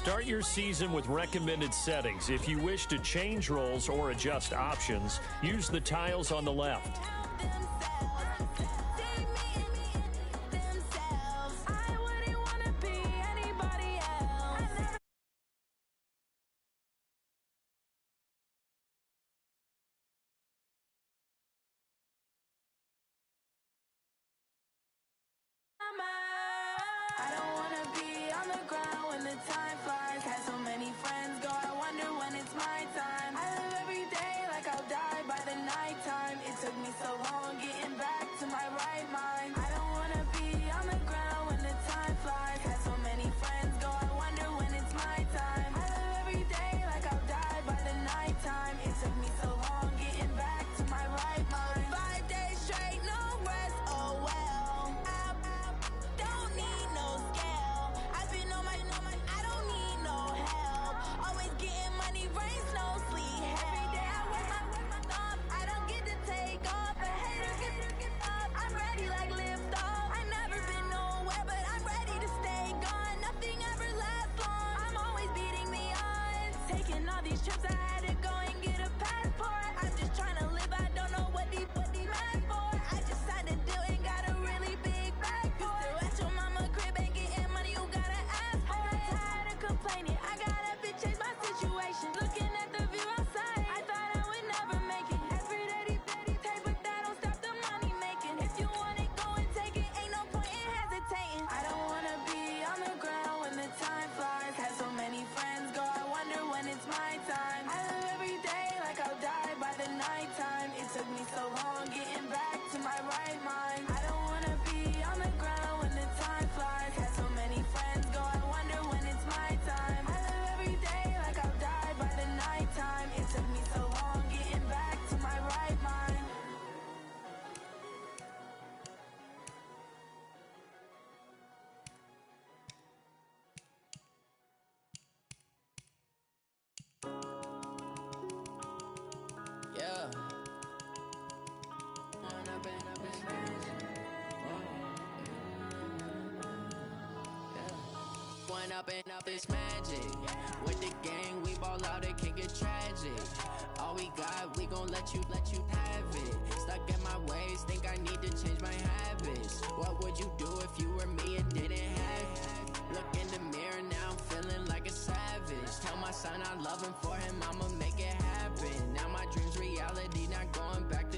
Start your season with recommended settings. If you wish to change roles or adjust options, use the tiles on the left. I don't wanna be on the ground when the time flies. Had so many friends go, I wonder when it's my time. I live every day like I'll die by the nighttime. It took me so long getting back to my right mind. I don't wanna be on the ground when the time flies. Had so many friends go, I wonder when it's my time. I live every day like I'll die by the nighttime. It took me so long getting back to my right mind. 5 days straight, no rest, oh well. Don't need no scale. I've been on my, I don't need no help. Always getting money, rain, snow, sleet. Every day I work my thumb. I don't get to take off. A hater get up. I'm ready like lift off. I never been nowhere, but I'm ready to stay gone. Nothing ever lasts long. I'm always beating the odds. Taking all these trips, I had to go and get a passport. I'm just trying to live. I don't know what these mad for. I just signed a deal and got a really big bag for it. At your mama crib ain't getting money, you gotta ask for it. I'm tired of complaining. I gotta bitch change my situation. Looking at the view outside, I thought I would never make it. Every day take, but that don't stop the money making. If you want it, go and take it. Ain't no point in hesitating. I don't wanna be on the ground when the time flies. Had so many friends go, I wonder when it's my time. I live every day like I'll die by the nighttime. It took me so long getting back to my right mind. I don't wanna be on the ground when the time flies. Had so many friends go, I wonder when it's my time. I live every day like I'll die by the nighttime. It took me so long getting back to my right mind. Yeah. One up and up is magic. With the gang, we ball out, it can get tragic. All we got, we gon' let you have it. Stuck in my ways, think I need to change my habits. What would you do if you were me and didn't have it? Look in the mirror now, I'm feeling like a savage. Tell my son I love him, for him I'ma make it happen. Now my dream's reality, not going back to.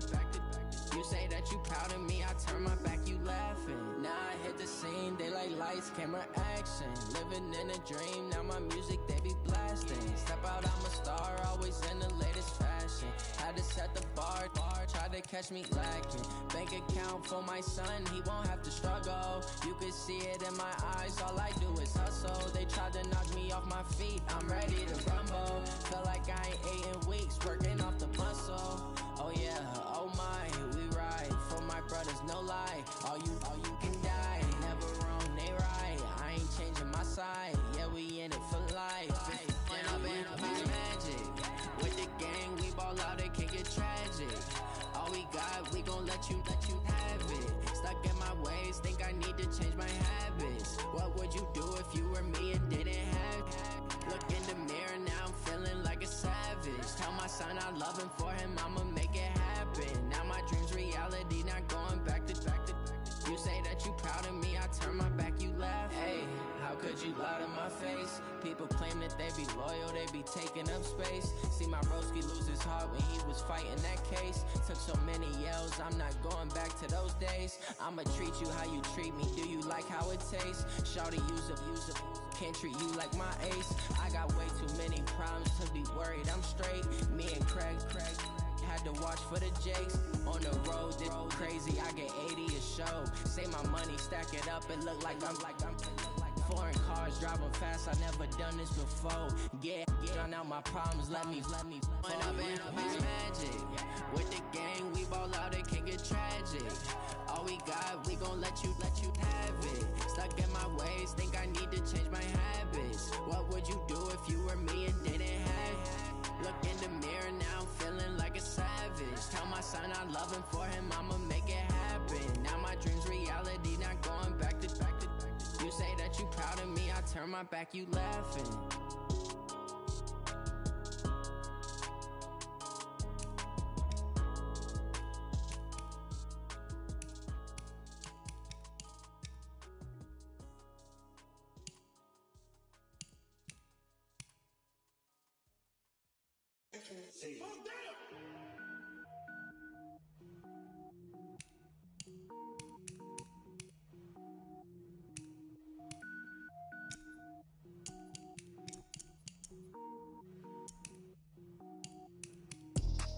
You say that you proud of me, I turn my back, you laughing. Now I hit the scene, daylight lights, camera action. Living in a dream, now my music they be blasting. Step out, I'm a star, always in the latest fashion. Had to set the bar, try to catch me lacking. Bank account for my son, he won't have to struggle. You can see it in my eyes, all I do is hustle. They tried to knock me off my feet, I'm ready to rumble. Feel like I ain't ate in weeks, working off the muscle. Oh yeah, oh my, we ride for my brothers, no lie. All you can die, never wrong, they right. I ain't changing my side, yeah, we in it for life. Up magic. With the gang, we ball out, it can get tragic. All we got, we gon' let you have it. Stuck in my ways, think I need to change my habits. What would you do if you were me and didn't have it? Look in the mirror, now I'm feeling like a savage. Tell my son I love him, for him I'ma make it happen. Now my dream's reality, not going back to. You say that you proud of me, I turn my back, you laugh. Hey, how could you lie to my face? People claim that they be loyal, they be taking up space. See my broski lose his heart when he was fighting that case. Took so many yells, I'm not going back to those days. I'ma treat you how you treat me, do you like how it tastes? Shawty, use up, can't treat you like my ace. I got way too many problems to be worried, I'm straight. Me and Craig had to watch for the Jakes. On the road, it's crazy, I get 80 a show. Say my money, stack it up, it look like I'm foreign cars, driving fast, I never done this before. Yeah, drown out my problems, let me One up and up is magic. With the gang, we ball out, it can get tragic. All we got, we gon' let you have it. Stuck in my ways, think I need to change my habits. What would you do if you were me and didn't have it? Look in the mirror, now I'm feeling like a savage. Tell my son I love him, for him I'ma make it happen. Now my dream's reality, not going back to. You say that you proud of me, I I turn my back, you laughing.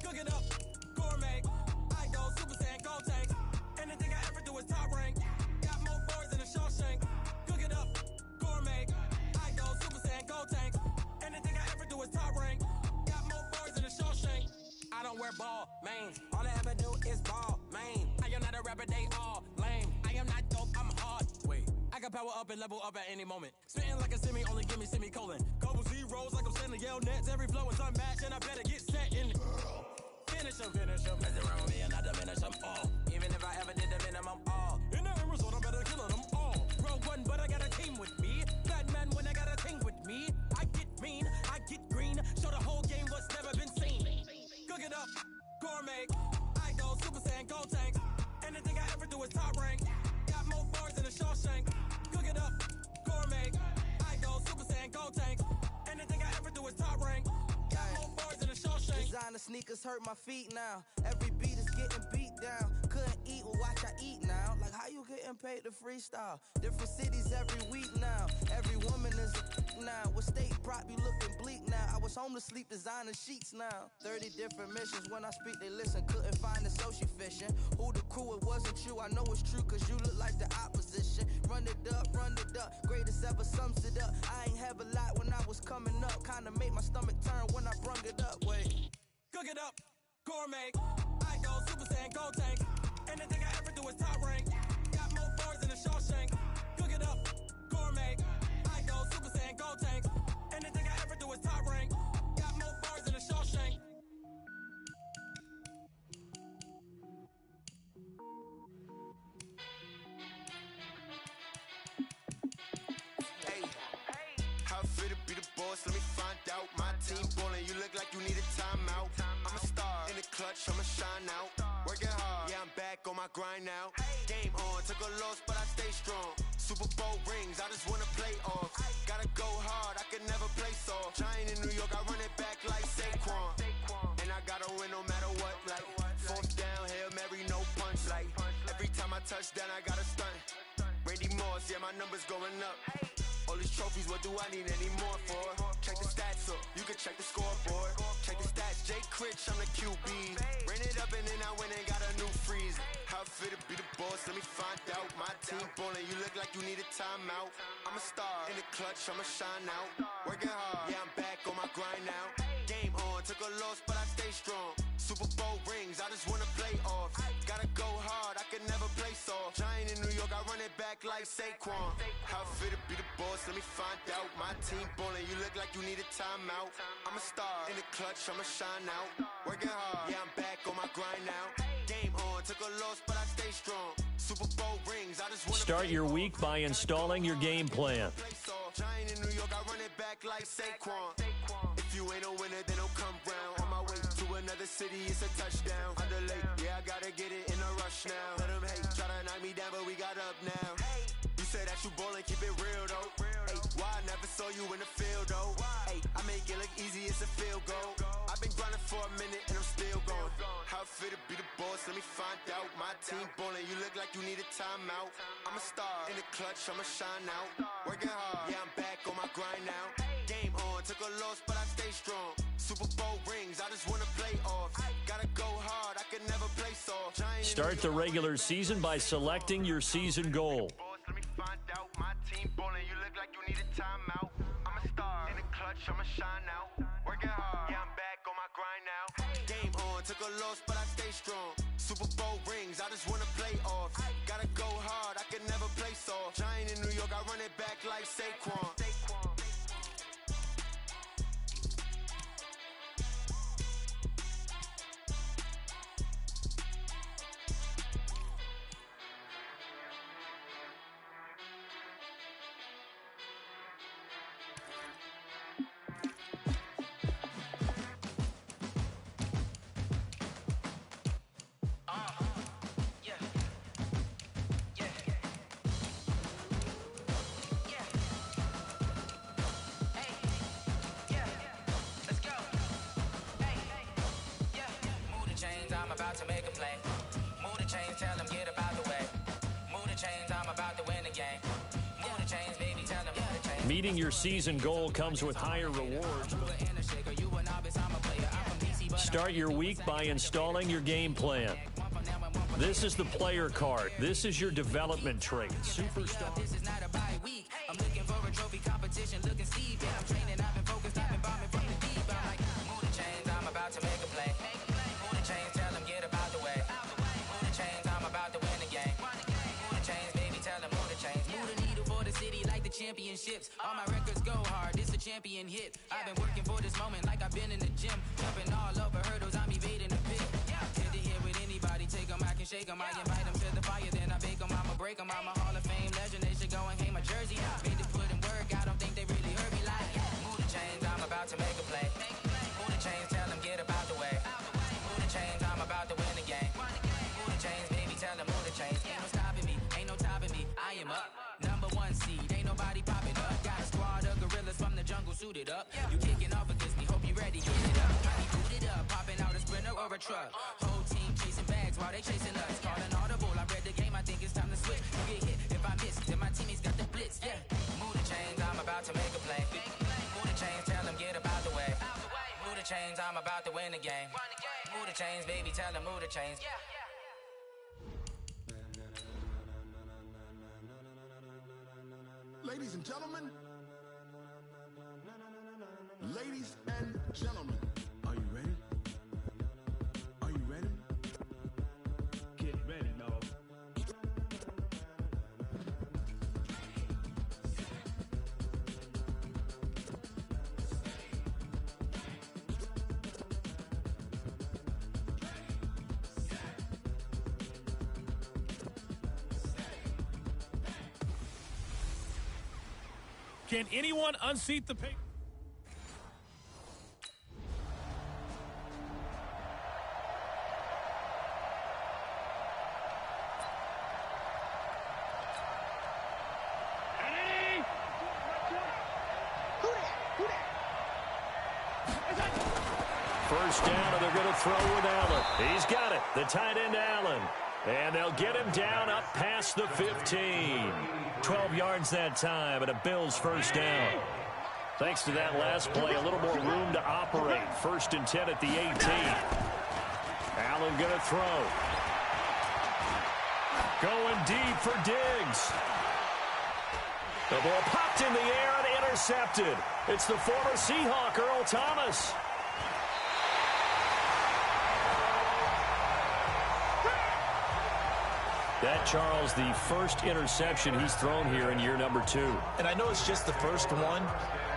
Cook it up, gourmet. I go Super Saiyan, gold tank. Anything I ever do is top rank. Got more boards than a Shawshank. Cook it up, gourmet. I go Super Saiyan, gold tank. Anything I ever do is top rank. Got more boards than a Shawshank. I don't wear ball, mains. All I ever do is ball, main. I am not a rapper, they all lame. I am not dope, I'm hard. Wait, I can power up and level up at any moment. Spitting like a semi, only give me semicolon. Couple zeros like I'm sending yell nets. Every flow is unmatched and I better get set in. Finish them. Messing around with me and I diminish them all. Even if I ever did the minimum all. In the end result, I'm better killing them all. Rogue one, but I got a team with me. Batman when I got a thing with me. I get mean, I get green. Show the whole game what's never been seen. Cook it up, gourmet. I go Super Saiyan, gold tank. Anything I ever do is top rank. Got more bars than a Shawshank. Cook it up, gourmet. I go Super Saiyan, gold tank. Anything I ever do is top rank. Got more bars than a Shawshank. Designer sneakers hurt my feet now. Every beat is getting beat down. Couldn't eat, well watch I eat now. Like how you getting paid to freestyle? Different cities every week now. Every woman is a now. With state prop you looking bleak now. I was home to sleep designer sheets now. 30 different missions when I speak they listen. Couldn't find the social fishing. Who the crew, it wasn't you. I know it's true cause you look like the opposition. Run it up. Greatest ever sums it up. I ain't have a lot when I was coming up. Kinda made my stomach turn when I brung it up. Wait. Cook it up, gourmet. I go Super Saiyan, gold tank. Anything I ever do is top rank. Got more bars than a Shawshank. Cook it up, gourmet. I go Super Saiyan, gold tank. Anything I ever do is top rank. Got more bars than a Shawshank. Hey, how fit to be the boss? Let me find out. My team ballin', you look like you need a timeout. I'm a star in the clutch, I'ma shine out. Working hard, yeah, I'm back on my grind now. Game on, took a loss, but I stay strong. Super Bowl rings, I just wanna play off. Gotta go hard, I can never play soft. Giant in New York, I run it back like Saquon. And I gotta win no matter what, like fourth down, Hail Mary, no punch. Like every time I touch down, I gotta stunt. Randy Moss, yeah, my numbers going up. All these trophies, what do I need any more for? Check the stats up, you can check the scoreboard. Check the stats, Jay Critch, I'm the QB. Ran it up and then I went and got a new freeze. How fit to be the boss, let me find out. My team ballin', you look like you need a timeout. I'm a star in the clutch, I'ma shine out. Working hard, yeah, I'm back on my grind now. Game on, took a loss, but I stay strong. Super Bowl rings, I just wanna play off. Gotta go hard, I can never play soft. Giant in New York, I run it back like Saquon. How fit to be the boss, let me find out. My team ballin', you look like you need a timeout. I'm a star in the clutch, I'ma shine out. Working hard, yeah, I'm back on my grind now. Game on, took a loss, but I stay strong. Super Bowl rings, I just wanna Start your week by installing your game plan. Giant in New York, I run it back like Saquon. If you ain't a winner, then don't come round. On my way to another city, it's a touchdown. Underlay, yeah, I gotta get it in a rush now. Let them hate, try to knock me down, but we got up now. You say that you ballin', keep it real though. Hey, why I never saw you in the field though? Hey, I make it look easy, it's a field goal. I've been grinding for a minute and I'm still going. How fit to be the boss, let me find out. My team ballin', you look like you need a timeout. I'm a star in the clutch, I'ma shine out. Working hard, yeah, I'm back on my grind now. Game on, took a loss, but I stay strong. Super Bowl rings, I just wanna play off. Gotta go hard, I can never play soft. Start the regular season by selecting your season goal. Let me find out. My team ballin', you look like you need a timeout. I'm a star in the clutch, I'ma shine out. Working hard, yeah, I'm back on my grind now. Game on, took a loss, but I stay strong. Super Bowl rings, I just wanna play off. Gotta go hard, I can never play soft. Giant in New York, I run it back like Saquon. Meeting your season goal comes with higher rewards. Start your week by installing your game plan. This is the player card. This is your development trait. Superstar. This is not a bye week. I'm looking for a trophy competition, looking steep. Yeah, I'm training, I've been focused, I've been bombing from the deep. I'm like, move the chains, I'm about to make a play. Move the chains, tell them get about the way. Move the chains, I'm about to win the game. Move the chains, baby, tell them move the chains. Move the needle for the city like the championships. All my records go hard, this a champion hit. I've been working for this moment like I've been in the gym. Jumping all over hurdles, I'm evading the pit. Head to head with anybody, take them, I can shake them. I invite them to the fire, then I bake them. I'ma break them, I'm a Hall of Fame legend. They should go and hang my jersey. Made to put in work, I don't think they really heard me like. Move the chains, I'm about to make a play. Move the chains, tell them get about the way. Move the chains, I'm about to win the game. Move the chains, baby, tell them move the chains. Ain't no stopping me, ain't no topping me. I am up, #1 seed, ain't nobody popping up. Got a squad of gorillas from the jungle suited up. You kicking off against me, hope you ready, get it up. Body booted up, popping out a sprinter or a truck. Whole team chasing bags while they chasing us. Calling audible, I read the game, I think it's time to switch. You get hit if I miss, then my teammates got the blitz, yeah. Move the chains, I'm about to make a play. Move the chains, tell them get about the way. Move the chains, I'm about to win the game. Move the chains, baby, tell them move the chains. Ladies and gentlemen, ladies and gentlemen, are you ready? Are you ready? Get ready, dog. Can anyone unseat the paper? First down, and they're going to throw with Allen. He's got it. The tight end, Allen. And they'll get him down up past the 15. 12 yards that time, and a Bills first down. Thanks to that last play, a little more room to operate. 1st and 10 at the 18. Allen going to throw. Going deep for Diggs. The ball popped in the air and intercepted. It's the former Seahawk, Earl Thomas. That, Charles, the first interception he's thrown here in year number 2. And I know it's just the first one,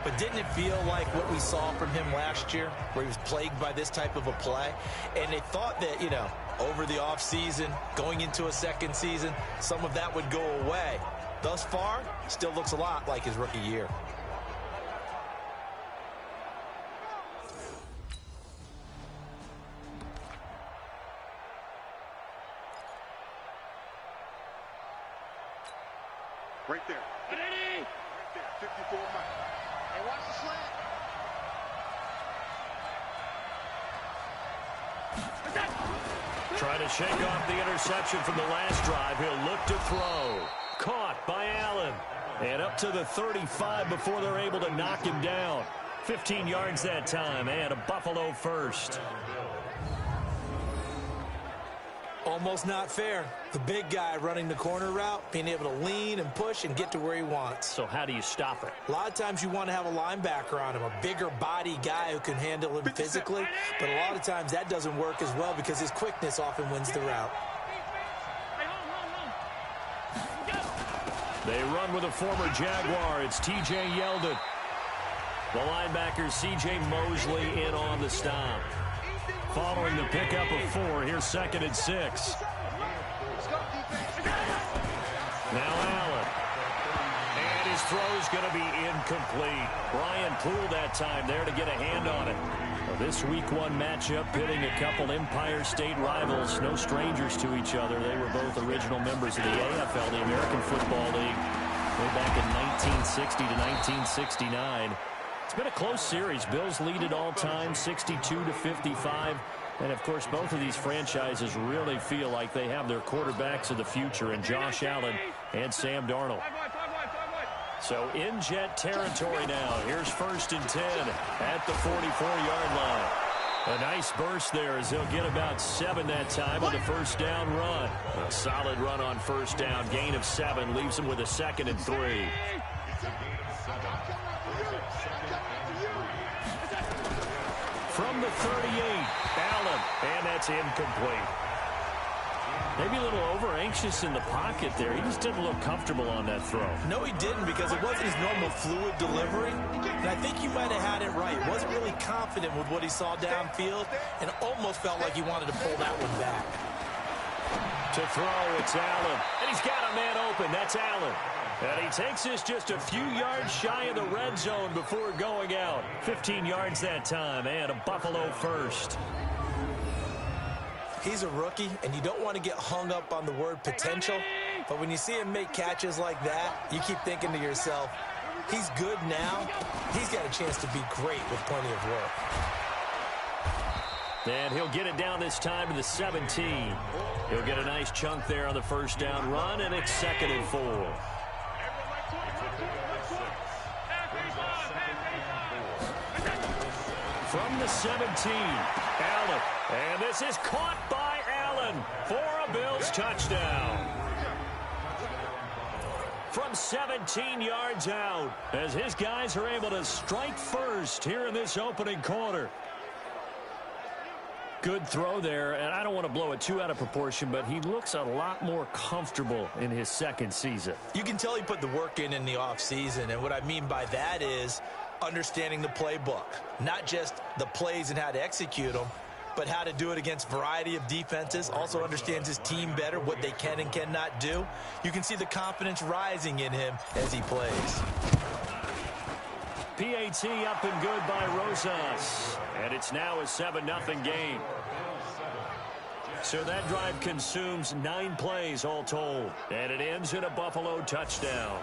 but didn't it feel like what we saw from him last year, where he was plagued by this type of a play? And they thought that, you know, over the offseason, going into a second season, some of that would go away. Thus far, still looks a lot like his rookie year. Right there. Right there. 54 miles. Hey, watch the slant. Trying to shake off the interception from the last drive. He'll look to throw. Caught by Allen. And up to the 35 before they're able to knock him down. 15 yards that time, and a Buffalo first. Almost not fair. The big guy running the corner route, being able to lean and push and get to where he wants. So how do you stop it? A lot of times you want to have a linebacker on him, a bigger body guy who can handle him physically. But a lot of times that doesn't work as well because his quickness often wins the route. They run with a former Jaguar. It's T.J. Yeldon. The linebacker C.J. Mosley in on the stop. Following the pickup of 4, here's 2nd and 6. Now Allen. And his throw's going to be incomplete. Brian Poole that time there to get a hand on it. Well, this Week 1 matchup pitting a couple Empire State rivals, no strangers to each other. They were both original members of the AFL, the American Football League, way back in 1960 to 1969. It's been a close series. Bills lead it all time, 62-55. And, of course, both of these franchises really feel like they have their quarterbacks of the future in Josh Allen and Sam Darnold. So in Jet territory now. Here's 1st and 10 at the 44-yard line. A nice burst there as they'll get about 7 that time on the first down run. A solid run on first down. Gain of 7 leaves them with a 2nd and 3. From the 38, Allen, and that's incomplete. Maybe a little over-anxious in the pocket there. He just didn't look comfortable on that throw. No, he didn't, because it wasn't his normal fluid delivery. And I think you might have had it right. Wasn't really confident with what he saw downfield and almost felt like he wanted to pull that one back. To throw, it's Allen. And he's got a man open. That's Allen. And he takes this just a few yards shy of the red zone before going out. 15 yards that time, and a Buffalo first. He's a rookie, and you don't want to get hung up on the word potential, but when you see him make catches like that, you keep thinking to yourself, he's good now. He's got a chance to be great with plenty of work. And he'll get it down this time to the 17. He'll get a nice chunk there on the first down run, and it's 2nd and 4. From the 17, Allen. And this is caught by Allen for a Bills touchdown. From 17 yards out, as his guys are able to strike first here in this opening quarter. Good throw there, and I don't want to blow it too out of proportion, but he looks a lot more comfortable in his second season. You can tell he put the work in the offseason, and what I mean by that is understanding the playbook, not just the plays and how to execute them, but how to do it against a variety of defenses. Also understands his team better, what they can and cannot do. You can see the confidence rising in him as he plays. PAT up and good by Rosas. And it's now a 7-0 game. So that drive consumes 9 plays all told. And it ends in a Buffalo touchdown.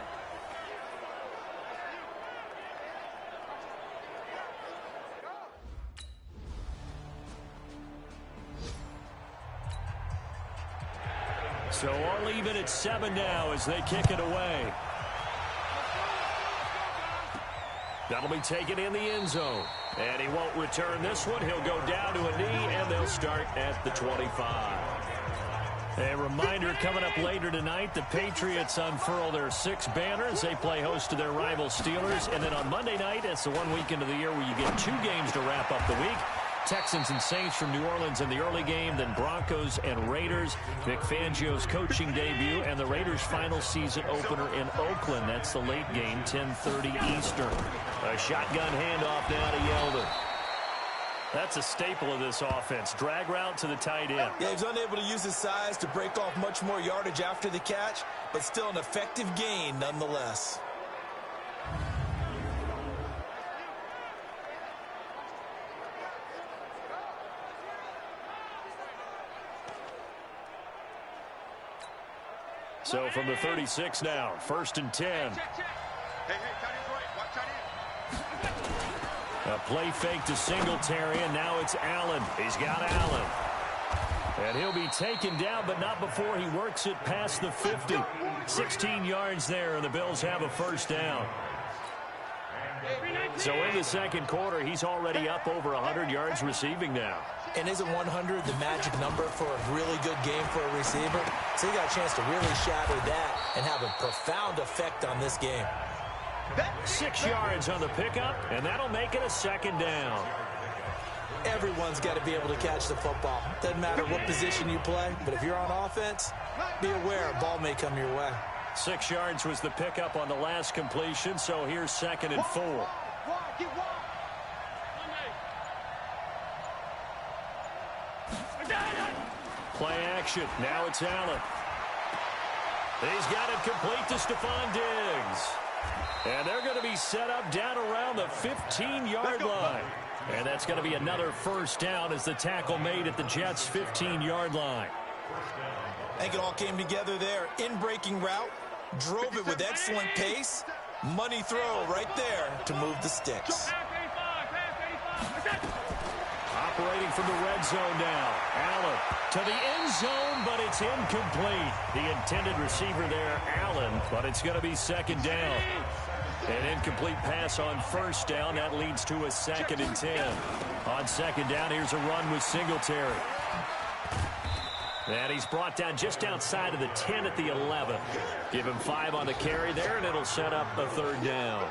So all even at 7 now as they kick it away. That'll be taken in the end zone. And he won't return this one. He'll go down to a knee, and they'll start at the 25. A reminder coming up later tonight, the Patriots unfurl their 6 banners. They play host to their rival Steelers. And then on Monday night, it's the one weekend of the year where you get 2 games to wrap up the week. Texans and Saints from New Orleans in the early game, then Broncos and Raiders. Vic Fangio's coaching debut and the Raiders' final season opener in Oakland. That's the late game, 10:30 Eastern. A shotgun handoff now to Yeldon. That's a staple of this offense. Drag route to the tight end. Yeah, he's unable to use his size to break off much more yardage after the catch, but still an effective gain nonetheless. So from the 36 now, 1st and 10. A play fake to Singletary, and now it's Allen. He's got Allen. And he'll be taken down, but not before he works it past the 50. 16 yards there, and the Bills have a first down. So in the second quarter, he's already up over 100 yards receiving now. And isn't 100 the magic number for a really good game for a receiver? So he got a chance to really shatter that and have a profound effect on this game. 6 yards on the pickup, and that'll make it a second down. Everyone's got to be able to catch the football. Doesn't matter what position you play, but if you're on offense, be aware a ball may come your way. 6 yards was the pickup on the last completion, so here's 2nd and 4. Play action. Now it's Allen. He's got it complete to Stephon Diggs. And they're going to be set up down around the 15-yard line. And that's going to be another first down as the tackle made at the Jets' 15-yard line. I think it all came together there. In-breaking route, drove it with excellent pace. Money throw right there to move the sticks. operating from the red zone now. Allen to the end zone, but it's incomplete. The intended receiver there, Allen, but it's going to be second down. An incomplete pass on first down. That leads to a 2nd and 10. On second down, here's a run with Singletary. And he's brought down just outside of the 10 at the 11. Give him 5 on the carry there, and it'll set up a 3rd down.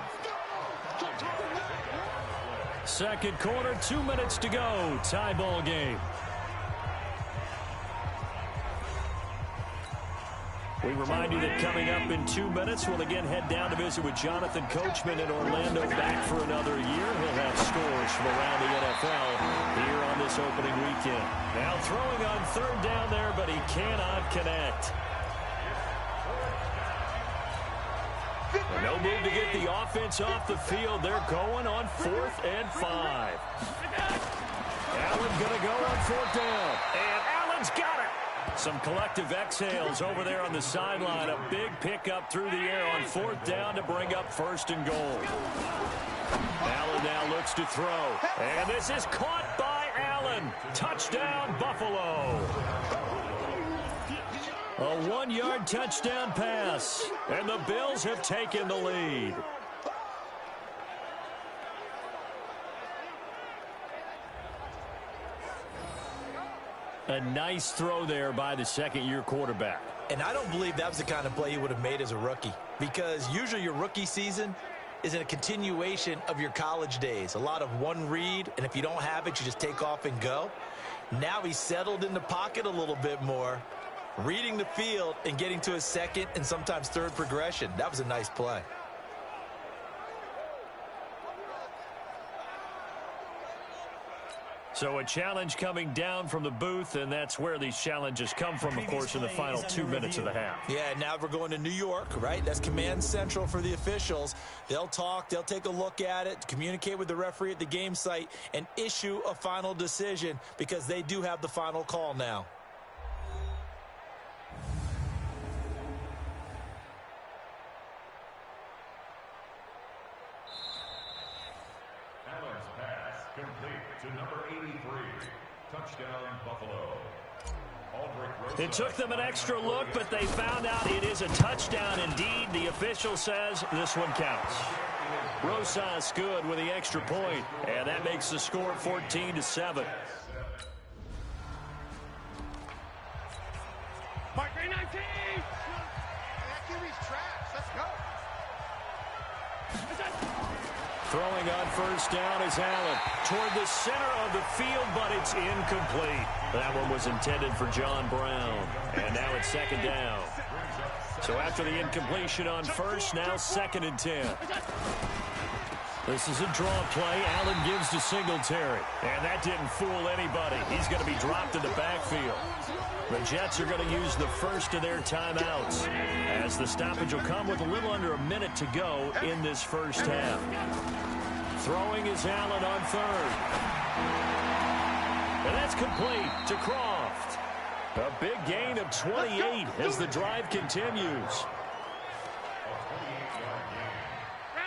Second quarter, 2 minutes to go. Tie ball game. We remind you that coming up in 2 minutes, we'll again head down to visit with Jonathan Coachman in Orlando, back for another year. He'll have scores from around the NFL here on this opening weekend. Now throwing on 3rd down there, but he cannot connect. And no move to get the offense off the field. They're going on 4th and 5. Allen going to go on 4th down. And Allen's got it. Some collective exhales over there on the sideline. A big pickup through the air on 4th down to bring up 1st and goal. Allen now looks to throw. And this is caught by Allen. Touchdown, Buffalo. A 1-yard touchdown pass. And the Bills have taken the lead. A nice throw there by the second-year quarterback. And I don't believe that was the kind of play he would have made as a rookie, because usually your rookie season is a continuation of your college days. A lot of one read, and if you don't have it, you just take off and go. Now he's settled in the pocket a little bit more, reading the field and getting to his 2nd and sometimes 3rd progression. That was a nice play. So a challenge coming down from the booth, and that's where these challenges come from, of course, in the final 2 minutes of the half. Yeah, now we're going to New York, right? That's command central for the officials. They'll talk, they'll take a look at it, communicate with the referee at the game site, and issue a final decision, because they do have the final call now. It took them an extra look, but they found out it is a touchdown indeed. The official says this one counts. Rosas good with the extra point, and that makes the score 14-7. Mark 19! That QB's trash. Let's go. Throwing on 1st down is Allen toward the center of the field, but it's incomplete. That one was intended for John Brown. And now it's 2nd down. So after the incompletion on 1st, now 2nd and 10. This is a draw play. Allen gives to Singletary. And that didn't fool anybody. He's going to be dropped in the backfield. The Jets are going to use the first of their timeouts, as the stoppage will come with a little under a minute to go in this first half. Throwing is Allen on 3rd. And that's complete to Croft. A big gain of 28 as the drive continues.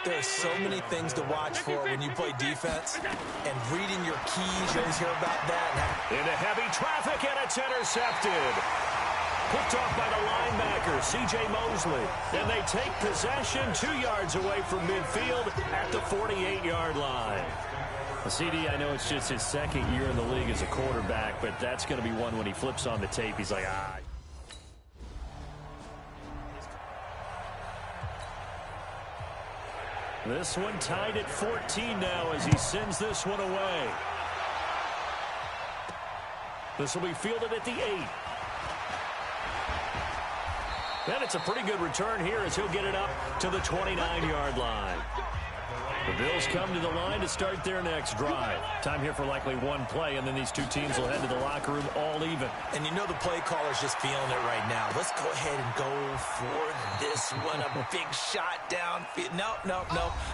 There are so many things to watch for when you play defense, and reading your keys, you always hear about that. Into heavy traffic, and it's intercepted. Picked off by the linebacker, C.J. Mosley. And they take possession 2 yards away from midfield at the 48-yard line. CD, I know it's just his 2nd year in the league as a quarterback, but that's going to be one when he flips on the tape, he's like, ah. This one tied at 14 now as he sends this one away. This will be fielded at the 8. Then it's a pretty good return here as he'll get it up to the 29-yard line. The Bills come to the line to start their next drive. Time here for likely one play, and then these two teams will head to the locker room all even. And you know the play caller's just feeling it right now. Let's go ahead and go for this one. A big shot down. No.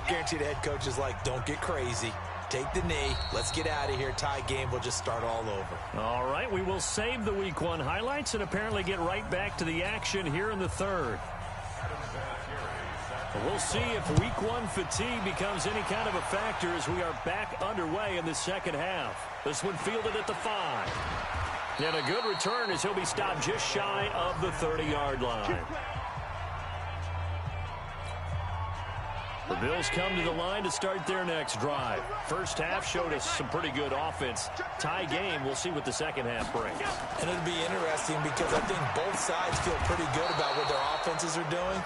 Guaranteed the head coach is like, don't get crazy. Take the knee. Let's get out of here. Tie game. We'll just start all over. All right, we will save the Week 1 highlights and apparently get right back to the action here in the 3rd. We'll see if week one fatigue becomes any kind of a factor as we are back underway in the second half. This one fielded at the 5. And a good return as he'll be stopped just shy of the 30-yard line. The Bills come to the line to start their next drive. First half showed us some pretty good offense. Tie game, we'll see what the second half brings. And it'll be interesting because I think both sides feel pretty good about what their offenses are doing.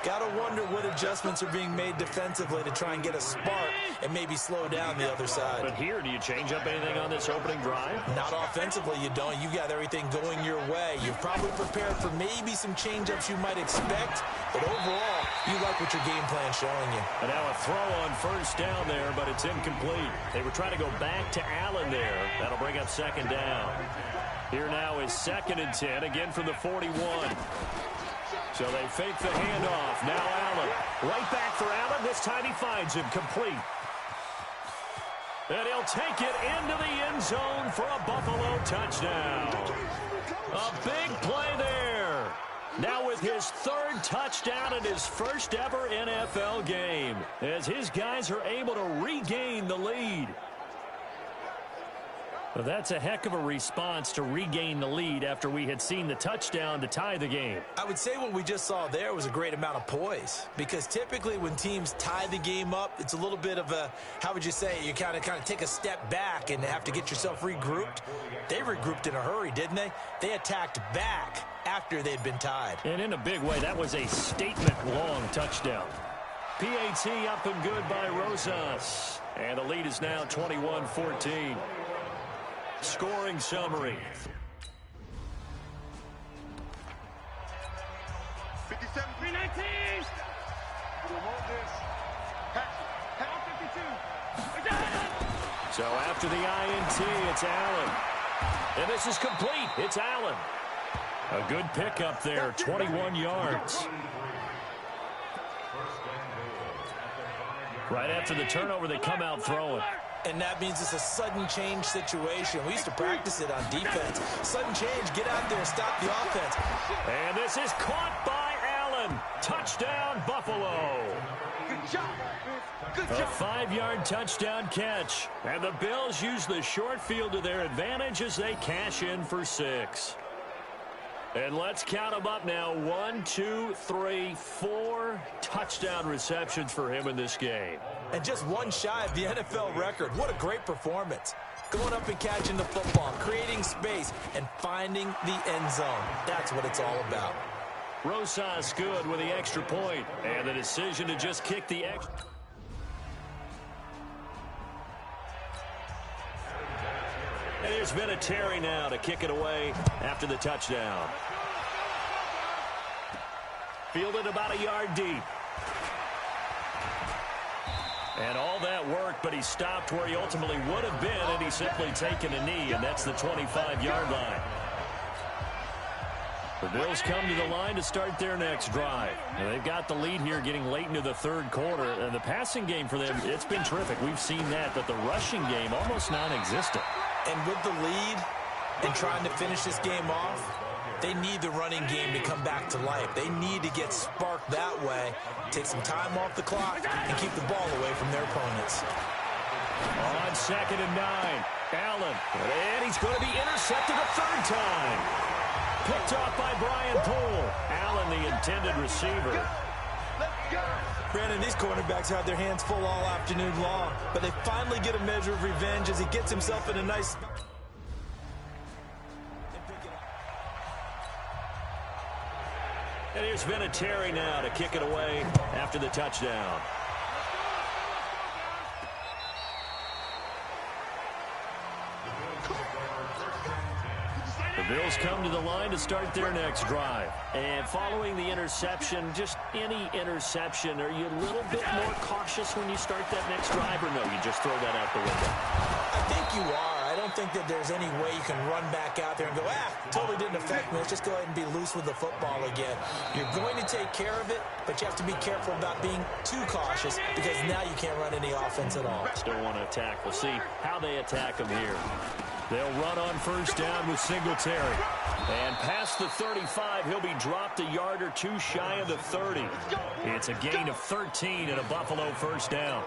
Gotta wonder what adjustments are being made defensively to try and get a spark and maybe slow down the other side. But here, do you change up anything on this opening drive? Not offensively, you don't. You got everything going your way. You've probably prepared for maybe some change-ups you might expect, but overall, you like what your game plan's showing you. And now a throw on first down there, but it's incomplete. They were trying to go back to Allen there. That'll bring up second down. Here now is 2nd and 10, again from the 41. So they fake the handoff. Now Allen. Right back for Allen. This time he finds him complete. And he'll take it into the end zone for a Buffalo touchdown. A big play there. Now with his 3rd touchdown in his first ever NFL game, as his guys are able to regain the lead. Well, that's a heck of a response to regain the lead after we had seen the touchdown to tie the game. I would say what we just saw there was a great amount of poise, because typically when teams tie the game up, it's a little bit of a, how would you say, you kind of take a step back and have to get yourself regrouped. They regrouped in a hurry, didn't they? They attacked back after they'd been tied. And in a big way, that was a statement-long touchdown. PAT up and good by Rosas. And the lead is now 21-14. Scoring summary. 57, 319. Hold this. Pass. 52. So after the INT, it's Allen. And this is complete. It's Allen. A good pickup there, 21 yards. Right after the turnover, they come out throwing. And that means it's a sudden change situation. We used to practice it on defense. Sudden change, get out there, stop the offense. And this is caught by Allen. Touchdown, Buffalo. Good job. Good A job. 5-yard touchdown catch. And the Bills use the short field to their advantage as they cash in for 6. And let's count them up now. 1, 2, 3, 4 touchdown receptions for him in this game. And just one shy of the NFL record. What a great performance. Going up and catching the football, creating space, and finding the end zone. That's what it's all about. Rosas good with the extra point. And the decision to just kick the extra. And there's been a Terry now to kick it away after the touchdown. Fielded about a yard deep. And all that worked, but he stopped where he ultimately would have been, and he's simply taken a knee, and that's the 25-yard line. The Bills come to the line to start their next drive. And they've got the lead here getting late into the 3rd quarter. And the passing game for them, it's been terrific. We've seen that, but the rushing game almost non-existent. And with the lead and trying to finish this game off, they need the running game to come back to life. They need to get sparked that way, take some time off the clock, and keep the ball away from their opponents. On 2nd and 9, Allen. And he's going to be intercepted a 3rd time. Picked off by Brian Poole. Allen, the intended receiver. Brandon, these cornerbacks had their hands full all afternoon long, but they finally get a measure of revenge as he gets himself in a nice... And here's Vinatieri now to kick it away after the touchdown. The Bills come to the line to start their next drive. And following the interception, just any interception, are you a little bit more cautious when you start that next drive, or no, you just throw that out the window? I think you are. I don't think that there's any way you can run back out there and go, totally didn't affect me. Let's just go ahead and be loose with the football again. You're going to take care of it, but you have to be careful about being too cautious because now you can't run any offense at all. Still want to attack. We'll see how they attack them here. They'll run on first down with Singletary. And past the 35, he'll be dropped a yard or two shy of the 30. It's a gain of 13 and a Buffalo first down.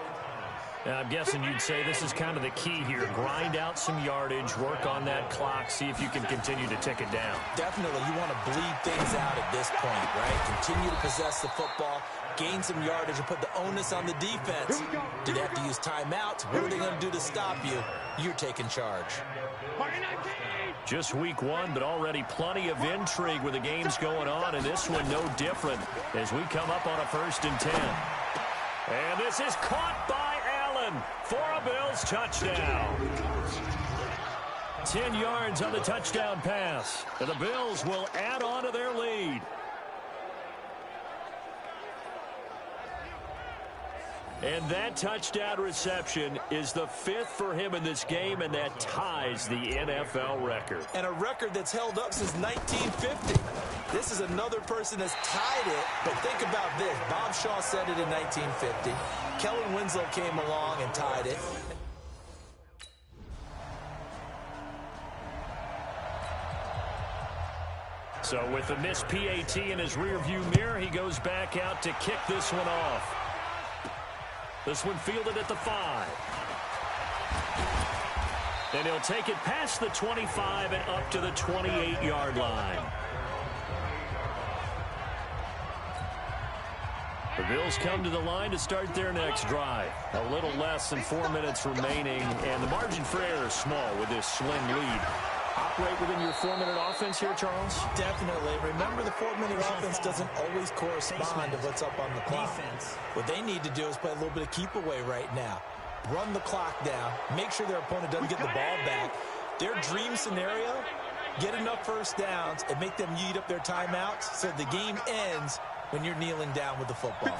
Now, I'm guessing you'd say this is kind of the key here. Grind out some yardage, work on that clock, see if you can continue to tick it down. Definitely. You want to bleed things out at this point, right? Continue to possess the football, gain some yardage, and put the onus on the defense. Do they have to use timeouts? What are they going to do to stop you? You're taking charge. Just week one, but already plenty of intrigue with the games going on, and this one no different as we come up on a 1st and 10. And this is caught by Allen for a Bills touchdown. 10 yards on the touchdown pass, and the Bills will add on to their lead. And that touchdown reception is the 5th for him in this game, and that ties the NFL record. And a record that's held up since 1950. This is another person that's tied it, but think about this. Bob Shaw said it in 1950. Kellen Winslow came along and tied it. So with the missed PAT in his rearview mirror, he goes back out to kick this one off. This one fielded at the 5. And he'll take it past the 25 and up to the 28-yard line. The Bills come to the line to start their next drive. A little less than 4 minutes remaining, and the margin for error is small with this slim lead. Operate within your 4-minute offense here, Charles? Definitely. Remember, the 4-minute offense doesn't always correspond to what's up on the clock. What they need to do is play a little bit of keep away right now. Run the clock down. Make sure their opponent doesn't get the ball back. Their dream scenario, get enough first downs and make them eat up their timeouts so the game ends when you're kneeling down with the football.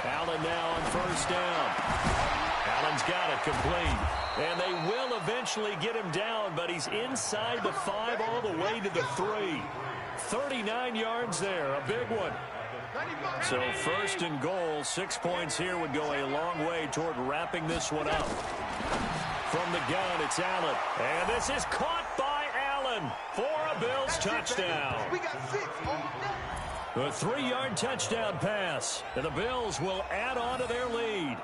Allen now on first down. Allen's got it complete. And they will eventually get him down, but he's inside the 5 all the way to the 3. 39 yards there, a big one. So 1st and goal, 6 points here would go a long way toward wrapping this one up. From the gun, it's Allen. And this is caught by Allen for a Bills touchdown. A 3-yard touchdown pass, and the Bills will add on to their lead.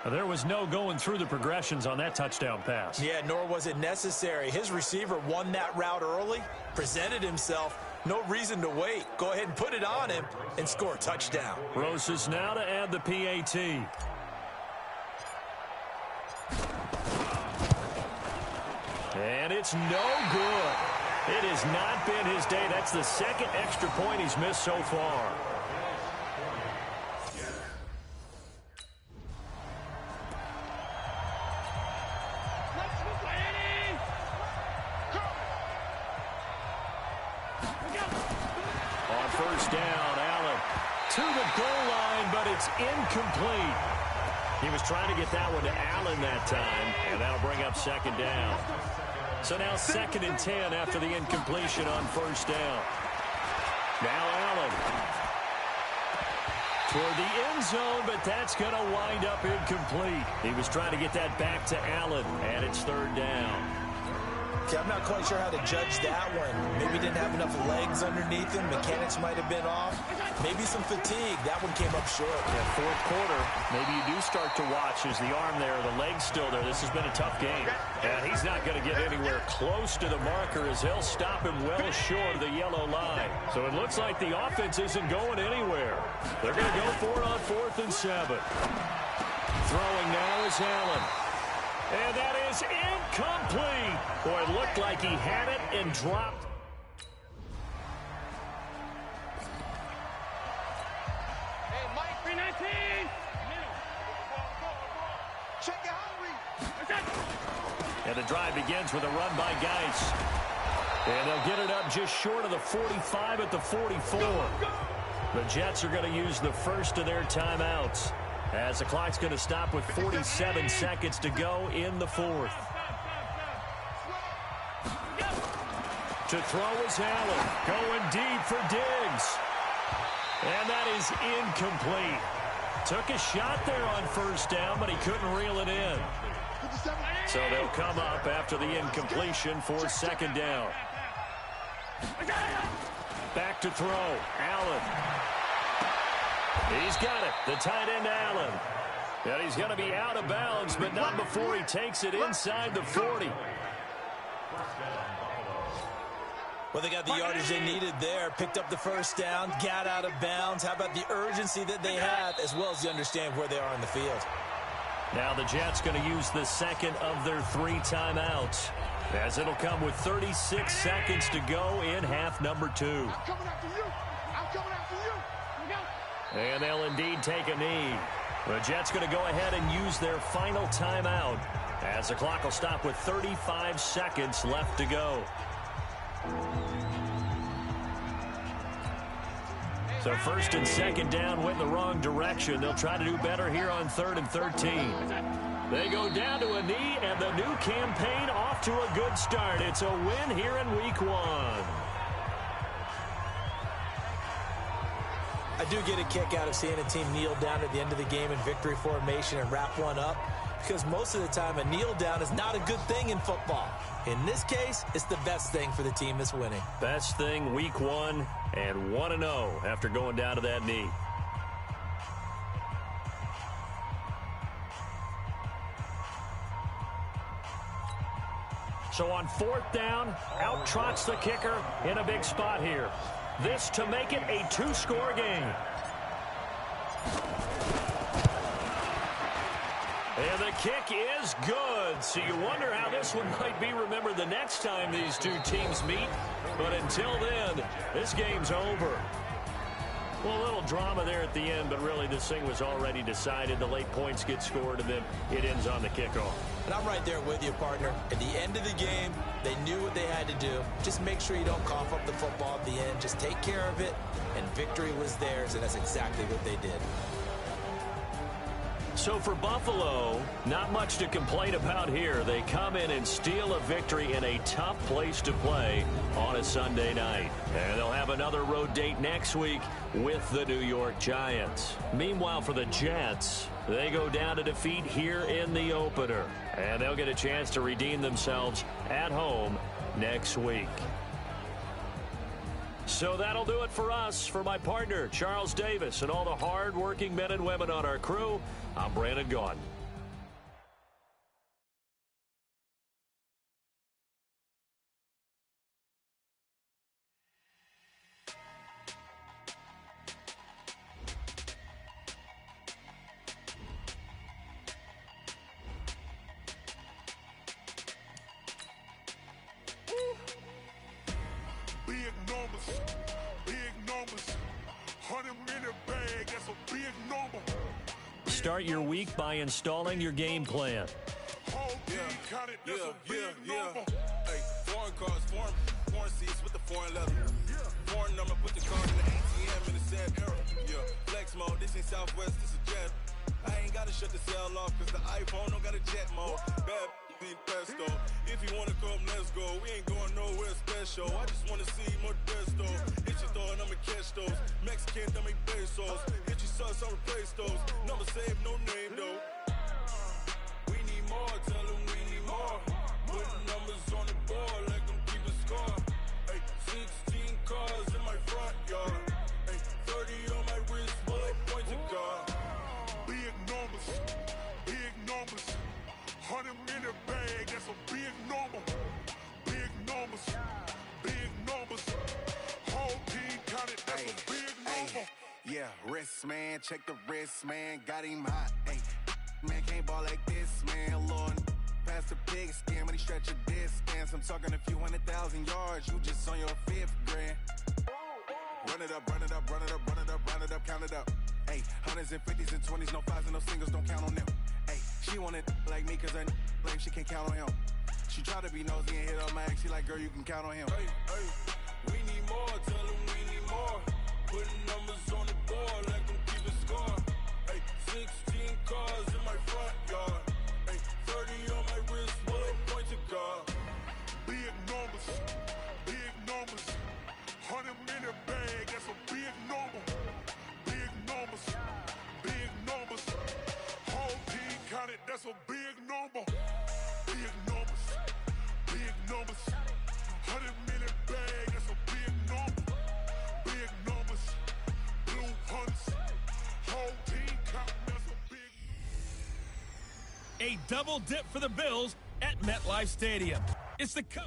There was no going through the progressions on that touchdown pass. Yeah, nor was it necessary. His receiver won that route early, presented himself. No reason to wait. Go ahead and put it on him and score a touchdown. Rosas now to add the PAT. And it's no good. It has not been his day. That's the 2nd extra point he's missed so far. On first down, Allen to the goal line, but it's incomplete. He was trying to get that one to Allen that time, and that'll bring up 2nd down. So now 2nd and 10 after the incompletion on first down. Now Allen toward the end zone, but that's going to wind up incomplete. He was trying to get that back to Allen, and it's 3rd down. Okay, I'm not quite sure how to judge that one. Maybe didn't have enough legs underneath him. Mechanics might have been off. Maybe some fatigue. That one came up short. Yeah, 4th quarter, maybe you do start to watch as the arm there, the leg's still there. This has been a tough game. And he's not going to get anywhere close to the marker as he'll stop him well short of the yellow line. So it looks like the offense isn't going anywhere. They're going to go for it on 4th and 7. Throwing now is Allen. And that is incomplete. Boy, it looked like he had it and dropped. Hey, Mike, 319. Check it hungry. And the drive begins with a run by Geis. And they'll get it up just short of the 45 at the 44. The Jets are going to use the first of their timeouts, as the clock's going to stop with 47 seconds to go in the 4th. To throw is Allen, going deep for Diggs. And that is incomplete. Took a shot there on first down, but he couldn't reel it in. So they'll come up after the incompletion for second down. Back to throw. Allen. He's got it. The tight end, Allen. And he's going to be out of bounds, but not before he takes it inside the 40. Well, they got the yardage they needed there, picked up the first down, got out of bounds. How about the urgency that they have, as well as you understand where they are in the field. Now the Jets going to use the second of their 3 timeouts, as it'll come with 36 seconds to go in half number 2. I'm coming after you. I'm coming after you. And they'll indeed take a knee. The Jets going to go ahead and use their final timeout, as the clock will stop with 35 seconds left to go. So first and second down went in the wrong direction. They'll try to do better here on 3rd and 13. They go down to a knee, and the new campaign off to a good start. It's a win here in week 1. I do get a kick out of seeing a team kneel down at the end of the game in victory formation and wrap one up, because most of the time a kneel down is not a good thing in football. In this case, it's the best thing for the team that's winning. Best thing week 1 and 1-0 after going down to that knee. So on 4th down, out trots the kicker in a big spot here. This to make it a 2-score game. And the kick is good. So you wonder how this one might be remembered the next time these two teams meet. But until then, this game's over. Well, a little drama there at the end, but really this thing was already decided. The late points get scored, and then it ends on the kickoff. And I'm right there with you, partner. At the end of the game, they knew what they had to do. Just make sure you don't cough up the football at the end. Just take care of it, and victory was theirs, and that's exactly what they did. So for Buffalo, not much to complain about here. They come in and steal a victory in a tough place to play on a Sunday night. And they'll have another road date next week with the New York Giants. Meanwhile, for the Jets, they go down to defeat here in the opener. And they'll get a chance to redeem themselves at home next week. So that'll do it for us. For my partner, Charles Davis, and all the hard-working men and women on our crew, I'm Brandon Gaughan. Start your week by installing your game plan. Yeah. Hey, foreign cars, foreign seats with the foreign leather. Foreign number, put the card in the ATM in the sad era. Yeah, flex mode, this ain't Southwest, this a jet. I ain't gotta shut the cell off, cause the iPhone don't got a jet mode. Bad ain't pesto. If you wanna come, let's go. We ain't going nowhere special. I just wanna see more Desto. Hit your thought, I'ma catch those. Mexican, dummy pesos. Hit your sauce, I'll replace those. Number save, no name though. We need more, tell them we need more. Putting numbers on the board like I'm keeping score. Hey, 16 cars in my front yard. Hey, 30 on my wrist, while I point to God. Big numbers, big numbers. 100 in the bag, that's a big number. Big numbers, big numbers. Whole team counted, that's a big number. Yeah, wrist man, check the wrist man, got him hot. Ay, man can't ball like this, man. Lord, past the pig skin, but he stretch a distance. I'm talking a few 100,000 yards, you just on your 5th grand. Run it up, run it up, run it up, run it up, run it up, count it up. Ay, 100s and 50s and 20s, no 5s and no singles, don't count on them. Ay, she want it like me, cause her lame, she can't count on him. She try to be nosy and hit on my ex, she like, girl, you can count on him. Hey, hey, we need more, tell them we need more. Putting numbers on the board like I'm keeping score. Hey, 16 cars in my front yard. Hey, 30 on my wrist, while I point to God. Big numbers, big numbers. 100 in the bag, that's a big number. Big numbers, big numbers. Whole team counted, that's a big number. A double dip for the Bills at MetLife Stadium. It's the coach.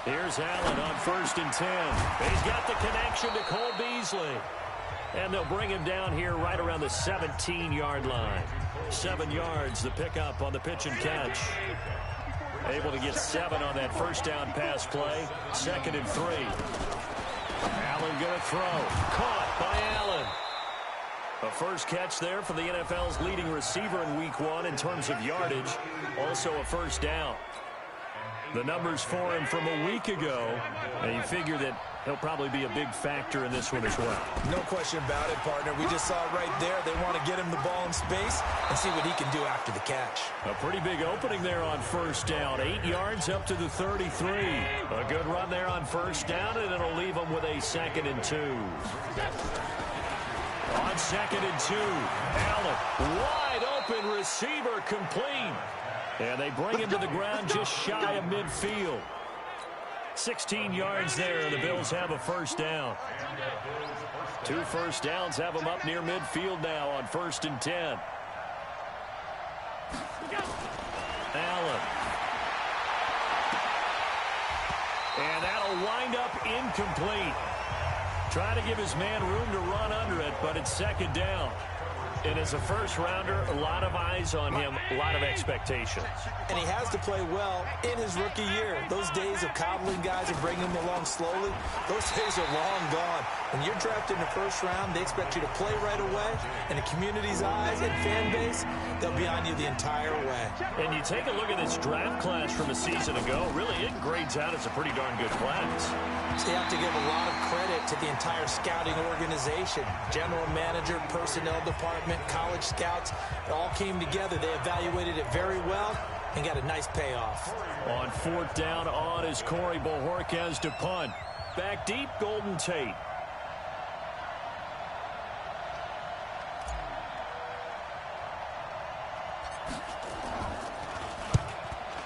Here's Allen on 1st and 10. He's got the connection to Cole Beasley. And they'll bring him down here right around the 17-yard line. 7 yards, the pickup on the pitch and catch. Able to get 7 on that first down pass play. 2nd and 3. Allen going to throw. Caught by Allen. A first catch there for the NFL's leading receiver in Week 1 in terms of yardage. Also a first down. The numbers for him from a week ago, and you figure that he'll probably be a big factor in this one as well. No question about it, partner. We just saw it right there. They want to get him the ball in space and see what he can do after the catch. A pretty big opening there on first down. 8 yards up to the 33. A good run there on first down, and it'll leave him with a 2nd and 2. On 2nd and 2, Allen, wide open receiver, complete. And they bring him to the ground just shy of midfield. 16 yards there, and the Bills have a first down. 2 first downs have them up near midfield now on 1st and 10. Allen. And that'll wind up incomplete. Trying to give his man room to run under it, but it's 2nd down. And as a first-rounder, a lot of eyes on him, a lot of expectation. And he has to play well in his rookie year. Those days of coddling guys and bringing them along slowly, those days are long gone. When you're drafted in the first round, they expect you to play right away. And the community's eyes and fan base, they'll be on you the entire way. And you take a look at this draft class from a season ago, really it grades out as a pretty darn good class. So you have to give a lot of credit to the entire scouting organization. General manager, personnel department, college scouts, it all came together. They evaluated it very well and got a nice payoff. On 4th down, on is Corey Bojorquez to punt. Back deep, Golden Tate.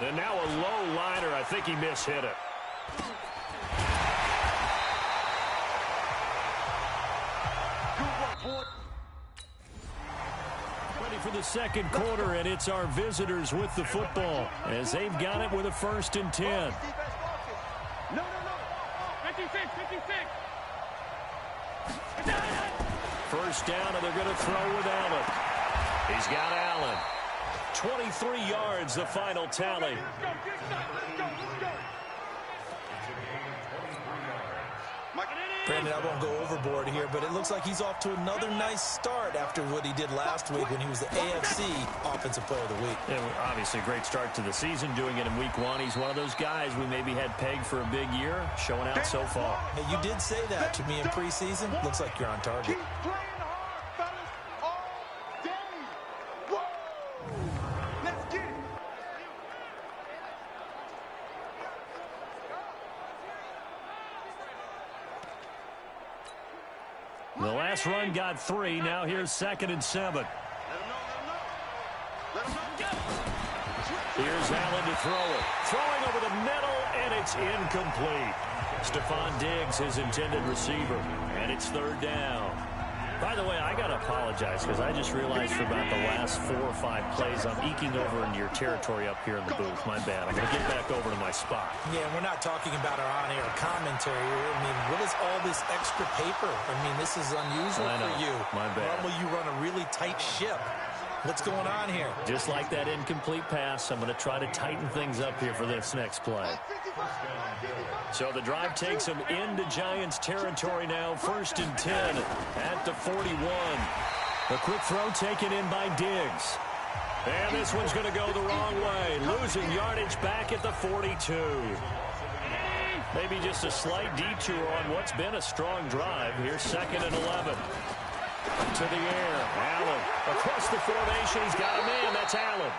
And now a low liner. I think he mishit it. Ready for the 2nd quarter, and it's our visitors with the football as they've got it with a 1st and 10. No. 56. First down, and they're going to throw with Allen. He's got Allen. 23 yards, the final tally. Brandon, I won't go overboard here, but it looks like he's off to another nice start after what he did last week when he was the AFC Offensive Player of the Week. Yeah, obviously a great start to the season, doing it in Week 1. He's one of those guys we maybe had pegged for a big year, showing out so far. Hey, you did say that to me in preseason. Looks like you're on target. Keep playing hard, fellas, all day. Whoa. Let's get it. The last run got 3. Now here's 2nd and 7. Here's Allen to throw it. Throwing over the middle, and it's incomplete. Stephon Diggs, his intended receiver, and it's 3rd down. By the way, I got to apologize because I just realized for about the last 4 or 5 plays I'm eking over into your territory up here in the booth. My bad. I'm going to get back over to my spot. Yeah, we're not talking about our on-air commentary here. I mean, what is all this extra paper? I mean, this is unusual for you. My bad. Normally you run a really tight ship. What's going on here? Just like that incomplete pass, I'm going to try to tighten things up here for this next play. So the drive takes them into Giants territory now. 1st and 10 at the 41. A quick throw taken in by Diggs. And this one's going to go the wrong way. Losing yardage back at the 42. Maybe just a slight detour on what's been a strong drive. Here's 2nd and 11. To the air. Allen across the formation. He's got a man. That's Allen.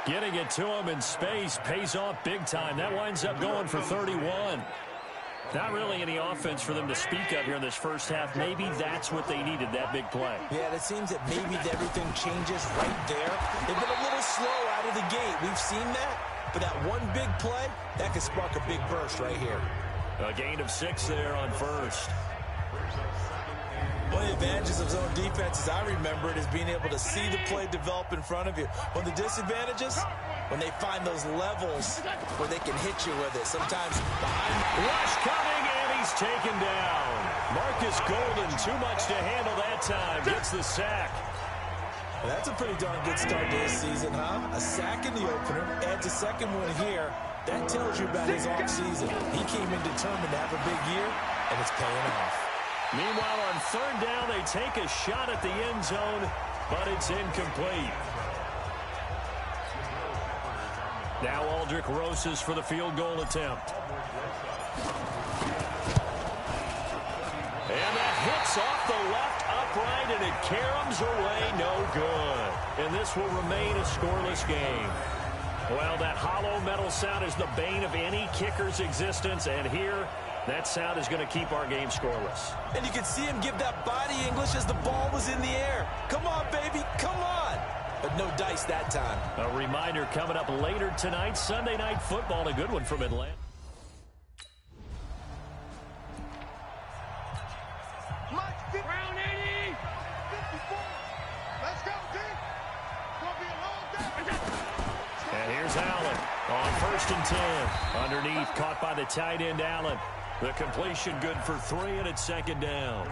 Getting it to him in space pays off big time. That winds up going for 31. Not really any offense for them to speak of here in this first half. Maybe that's what they needed, that big play. Yeah, it seems that maybe everything changes right there. They've been a little slow out of the gate. We've seen that. But that one big play, that could spark a big burst right here. A gain of 6 there on first. One of the advantages of zone defense, as I remember it, is being able to see the play develop in front of you. One of the disadvantages, when they find those levels where they can hit you with it. Sometimes behind. Rush coming, and he's taken down. Marcus Golden, too much to handle that time. Gets the sack. Well, that's a pretty darn good start to this season, huh? A sack in the opener, adds a second one here. That tells you about his offseason. He came in determined to have a big year, and it's paying off. Meanwhile, on third down, they take a shot at the end zone, but it's incomplete. Now Aldrich Rosas for the field goal attempt. And that hits off the left upright, and it caroms away, no good. And this will remain a scoreless game. Well, that hollow metal sound is the bane of any kicker's existence, and here, that sound is going to keep our game scoreless. And you can see him give that body English as the ball was in the air. Come on, baby, come on. But no dice that time. A reminder coming up later tonight, Sunday Night Football, a good one from Atlanta. Round 80. 54. Let's go, D. Gonna be a long day. And here's Allen on 1st and 10. Underneath, caught by the tight end, Allen. The completion good for 3, and it's 2nd down.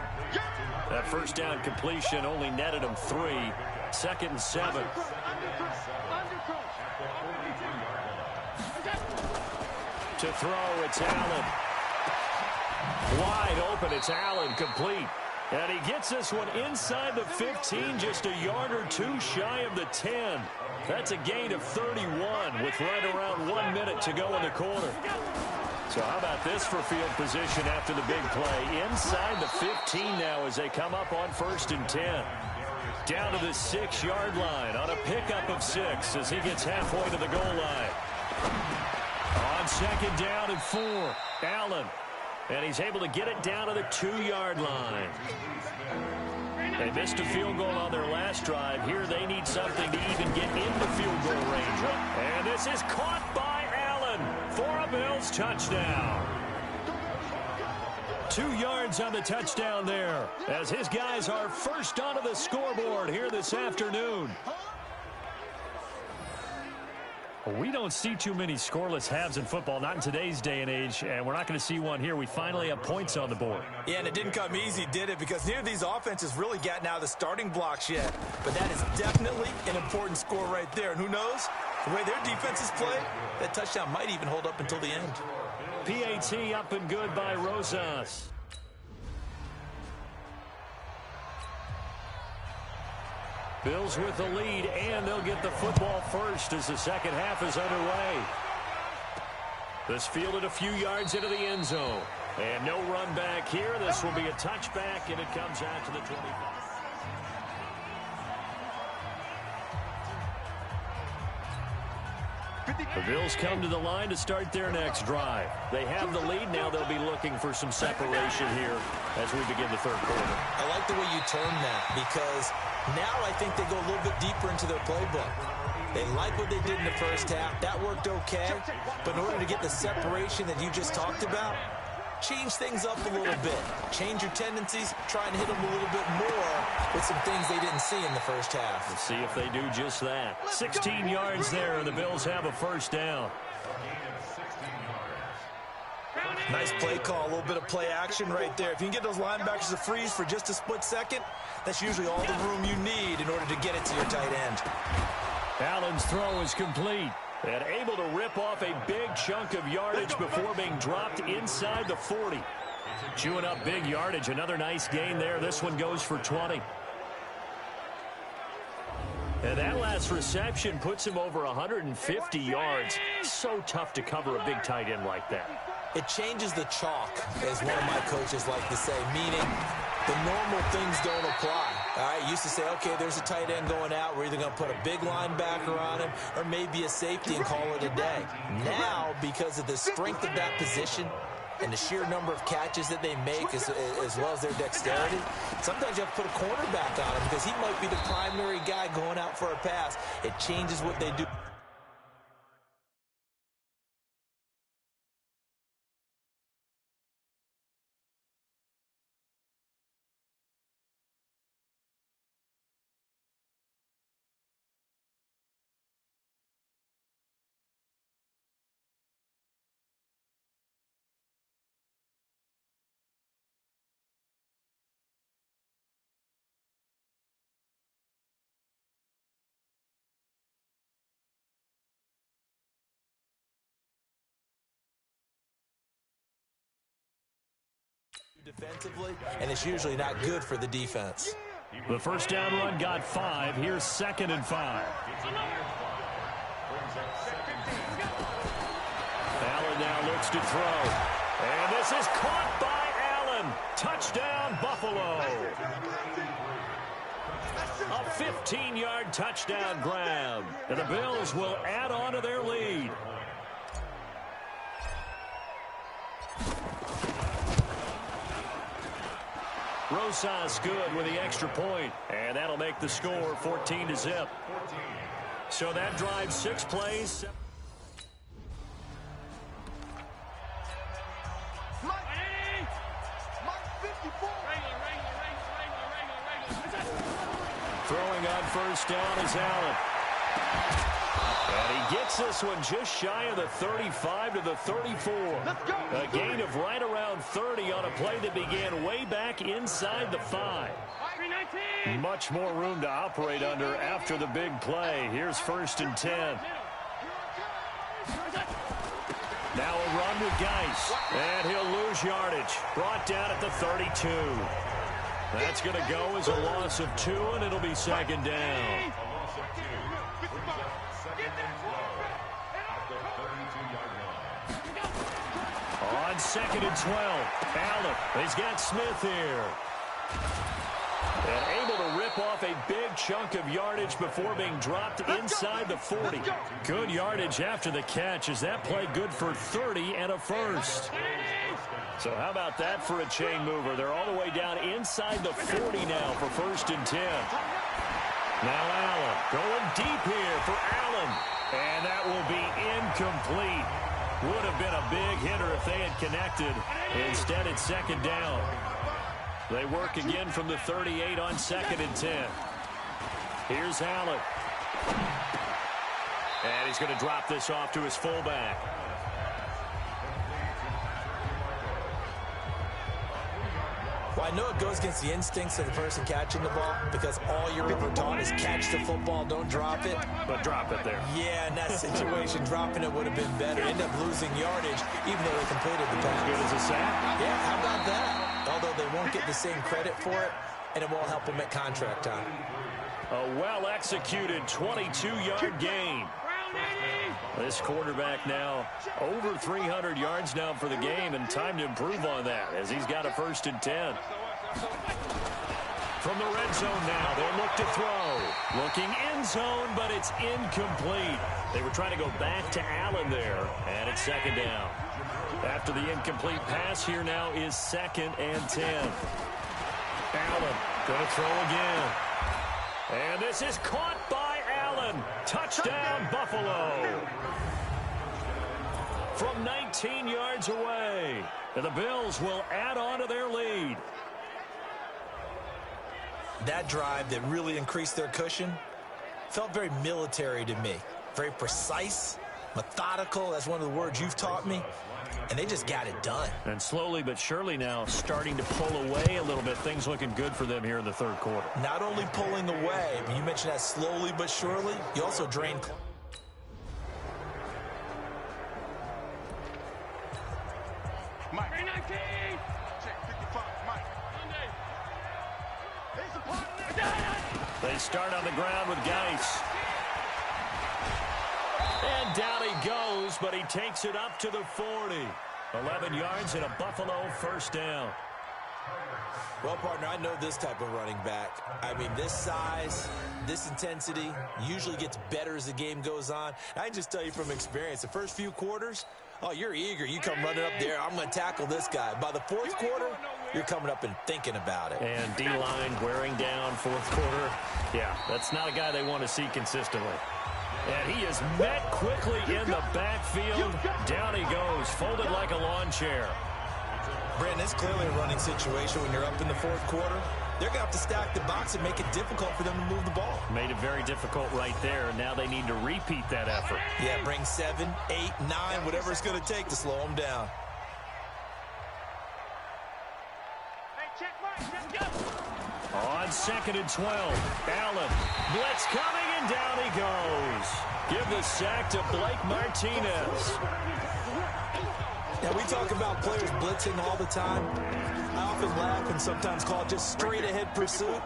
That first down completion only netted him 3. 2nd and 7. To throw, it's Allen. Wide open, it's Allen, complete. And he gets this one inside the 15, just a yard or 2 shy of the 10. That's a gain of 31 with right around 1 minute to go in the quarter. So how about this for field position after the big play? Inside the 15 now as they come up on 1st and 10. Down to the 6-yard line on a pickup of 6 as he gets halfway to the goal line. On 2nd down and 4, Allen. And he's able to get it down to the 2-yard line. They missed a field goal on their last drive. Here they need something to even get into field goal range. And this is caught by Allen for a Bills touchdown. 2 yards on the touchdown there as his guys are first onto the scoreboard here this afternoon. We don't see too many scoreless halves in football, not in today's day and age, and we're not going to see one here. We finally have points on the board. Yeah, and it didn't come easy, did it? Because neither of these offenses really gotten out of the starting blocks yet. But that is definitely an important score right there. And who knows? The way their defenses play, that touchdown might even hold up until the end. PAT up and good by Rosas. Bills with the lead, and they'll get the football first as the second half is underway. This fielded a few yards into the end zone. And no run back here. This will be a touchback, and it comes out to the 25. The Bills come to the line to start their next drive. They have the lead. Now they'll be looking for some separation here as we begin the third quarter. I like the way you term that because now I think they go a little bit deeper into their playbook. They like what they did in the first half. That worked okay. But in order to get the separation that you just talked about, change things up a little bit. Change your tendencies. Try and hit them a little bit more with some things they didn't see in the first half. Let's see if they do just that. 16 yards there, and the Bills have a first down. Nice play call, a little bit of play action right there. If you can get those linebackers to freeze for just a split second, that's usually all the room you need in order to get it to your tight end. Allen's throw is complete. And able to rip off a big chunk of yardage before being dropped inside the 40. Chewing up big yardage. Another nice gain there. This one goes for 20. And that last reception puts him over 150 yards. So tough to cover a big tight end like that. It changes the chalk, as one of my coaches like to say, meaning the normal things don't apply. All right, used to say, okay, there's a tight end going out. We're either going to put a big linebacker on him or maybe a safety and call it a day. Now, because of the strength of that position, and the sheer number of catches that they make as well as their dexterity, sometimes you have to put a cornerback on him because he might be the primary guy going out for a pass. It changes what they do. Defensively, and it's usually not good for the defense. The first down run got 5. Here's 2nd and 5. Allen now looks to throw. And this is caught by Allen. Touchdown, Buffalo. A 15-yard touchdown grab. And the Bills will add on to their lead. Rosas good with the extra point, and that'll make the score 14-0. So that drives 6 plays. Throwing on first down is Allen. And he gets this one just shy of the 35 to the 34. A gain of right around 30 on a play that began way back inside the 5. Much more room to operate under after the big play. Here's 1st and 10. Now a run with Geis. And he'll lose yardage. Brought down at the 32. That's going to go as a loss of 2, and it'll be 2nd down. On 2nd and 12, Allen, he's got Smith here. And able to rip off a big chunk of yardage before being dropped inside the 40. Good yardage after the catch. Is that play good for 30 and a first? So how about that for a chain mover? They're all the way down inside the 40 now for 1st and 10. Now Allen going deep here for Allen. And that will be incomplete. Would have been a big hitter if they had connected. Instead, it's 2nd down. They work again from the 38 on 2nd and 10. Here's Allen. And he's going to drop this off to his fullback. Well, I know it goes against the instincts of the person catching the ball because all you're ever taught is catch the football, don't drop it. But drop it there. Yeah, in that situation, dropping it would have been better. End up losing yardage even though they completed the pass. As good as a sack? Yeah, how about that? Although they won't get the same credit for it, and it won't help them at contract time. A well-executed 22-yard gain. This quarterback now over 300 yards now for the game, and time to improve on that as he's got a 1st and 10. From the red zone now, they'll look to throw. Looking end zone, but it's incomplete. They were trying to go back to Allen there, and it's 2nd down. After the incomplete pass, here now is 2nd and 10. Allen going to throw again. And this is caught by Allen. Touchdown, Buffalo. From 19 yards away. And the Bills will add on to their lead. That drive that really increased their cushion felt very military to me. Very precise, methodical. That's one of the words you've taught me. And they just got it done. And slowly but surely now starting to pull away a little bit. Things looking good for them here in the 3rd quarter. Not only pulling away, but you mentioned that slowly but surely. You also drained. Mike. 319. Check 55. Mike. They start on the ground with Geis. And down he goes, but he takes it up to the 40. 11 yards and a Buffalo 1st down. Well, partner, I know this type of running back. I mean, this size, this intensity usually gets better as the game goes on. I can just tell you from experience, the first few quarters, Oh, you're eager. You come running up there. I'm going to tackle this guy. By the fourth quarter, you're coming up and thinking about it. And D-line wearing down fourth quarter. Yeah, that's not a guy they want to see consistently. And he is met quickly in the backfield. Down he goes, folded like a lawn chair. Brandon, it's clearly a running situation when you're up in the fourth quarter. They're going to have to stack the box and make it difficult for them to move the ball. Made it very difficult right there, and now they need to repeat that effort. Yeah, bring 7, 8, 9, whatever it's going to take to slow them down. On 2nd and 12, Allen. Blitz coming, and down he goes. Give the sack to Blake Martinez. Now, we talk about players blitzing all the time. I often laugh and sometimes call it just straight-ahead pursuit.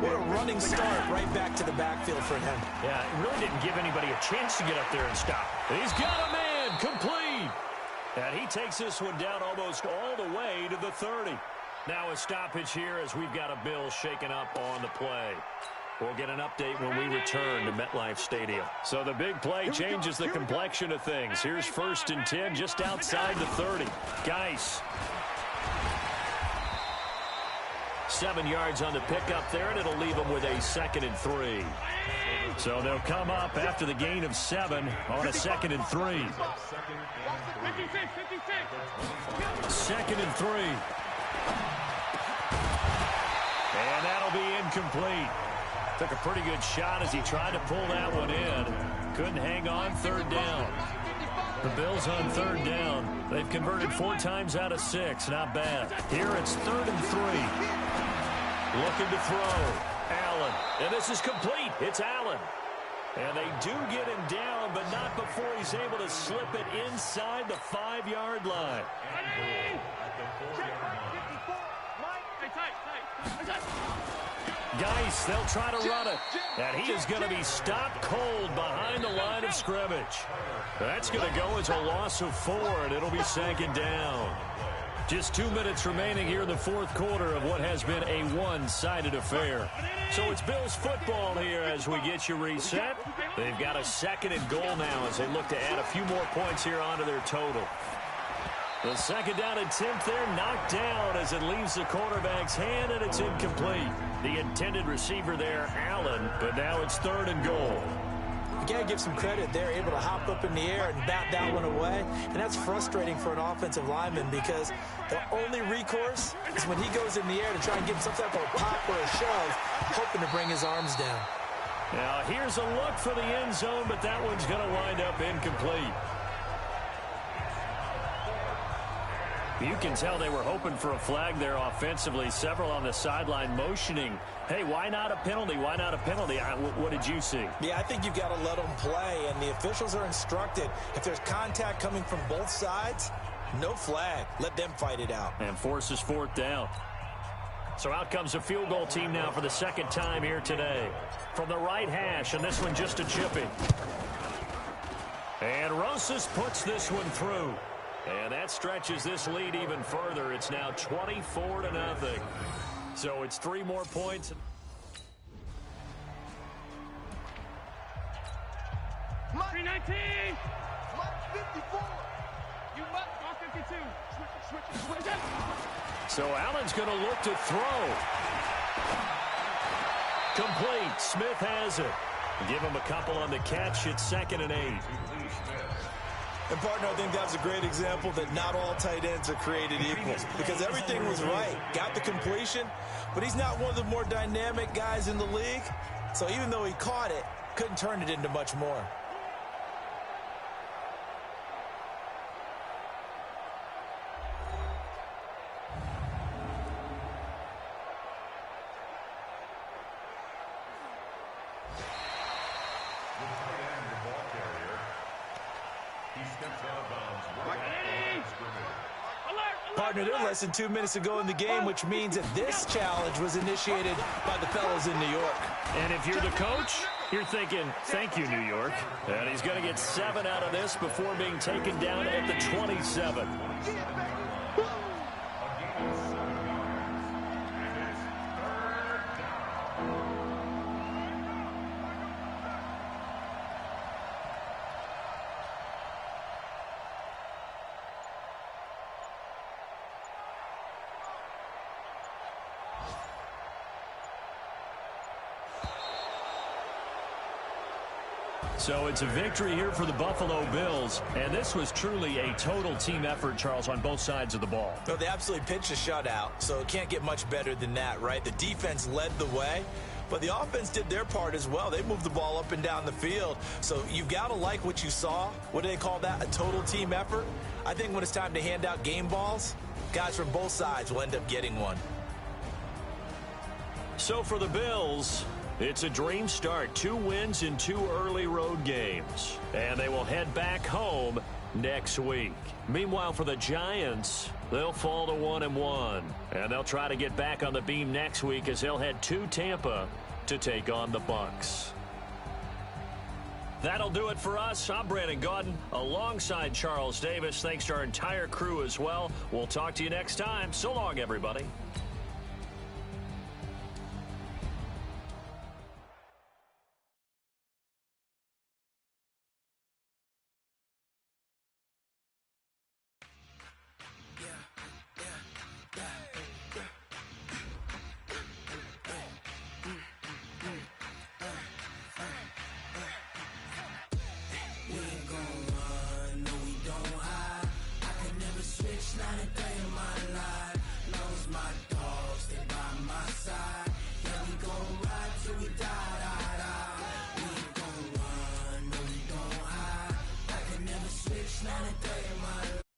What a running start right back to the backfield for him. Yeah, it really didn't give anybody a chance to get up there and stop. And he's got a man, complete. And he takes this one down almost all the way to the 30. Now a stoppage here as we've got a Bill shaken up on the play. We'll get an update when we return to MetLife Stadium. So the big play changes the complexion of things. Here's 1st and 10 just outside the 30. Geis. 7 yards on the pickup there, and it'll leave them with a 2nd and 3. So they'll come up after the gain of 7 on a 2nd and 3. 2nd and 3. And that'll be incomplete. Took a pretty good shot as he tried to pull that one in. Couldn't hang on. 3rd down. The Bills on 3rd down. They've converted 4 times out of 6. Not bad. Here it's 3rd and 3. Looking to throw. Allen. And this is complete. It's Allen. And they do get him down, but not before he's able to slip it inside the 5-yard line. Geis, they'll try to run it. And he is going to be stopped cold behind the line of scrimmage. That's going to go as a loss of 4, and it'll be 2nd down. Just 2 minutes remaining here in the fourth quarter of what has been a one-sided affair. So it's Bills football here as we get you reset. They've got a 2nd and goal now as they look to add a few more points here onto their total. The 2nd down attempt there knocked down as it leaves the quarterback's hand, and it's incomplete. The intended receiver there, Allen, but now it's 3rd and goal. You got to give some credit. They're able to hop up in the air and bat that one away, and that's frustrating for an offensive lineman because the only recourse is when he goes in the air to try and get some type of pop or a shove, hoping to bring his arms down. Now here's a look for the end zone, but that one's going to wind up incomplete. You can tell they were hoping for a flag there offensively. Several on the sideline motioning, hey, why not a penalty? Why not a penalty? What did you see? Yeah, I think you've got to let them play, and the officials are instructed. If there's contact coming from both sides, no flag. Let them fight it out. And forces 4th down. So out comes a field goal team now for the 2nd time here today. From the right hash, and this one just a chipping. And Rosas puts this one through. And that stretches this lead even further. It's now 24-0. So it's 3 more points. Mike 319. Mike 54. You must 52. Switch it. So Allen's going to look to throw. Complete. Smith has it. Give him a couple on the catch. It's 2nd and 8. And, partner, I think that's a great example that not all tight ends are created equal because everything was right. Got the completion, but he's not one of the more dynamic guys in the league. So even though he caught it, couldn't turn it into much more. Partner, they're less than 2 minutes to go in the game, which means that this challenge was initiated by the fellows in New York. And if you're the coach, you're thinking, thank you, New York. And he's going to get 7 out of this before being taken down at the 27. So it's a victory here for the Buffalo Bills, and this was truly a total team effort, Charles, on both sides of the ball. Well, they absolutely pitched a shutout, so it can't get much better than that, right? The defense led the way, but the offense did their part as well. They moved the ball up and down the field, so you've got to like what you saw. What do they call that? A total team effort? I think when it's time to hand out game balls, guys from both sides will end up getting one. So for the Bills, it's a dream start. 2 wins in 2 early road games. And they will head back home next week. Meanwhile, for the Giants, they'll fall to 1-1. And they'll try to get back on the beam next week as they'll head to Tampa to take on the Bucs. That'll do it for us. I'm Brandon Gaudin alongside Charles Davis. Thanks to our entire crew as well. We'll talk to you next time. So long, everybody. Not a day in my life. Long as my dogs stay by my side. Yeah, we gon' ride till we die. We ain't gon' run, no we don't hide. I can never switch, not a day in my life.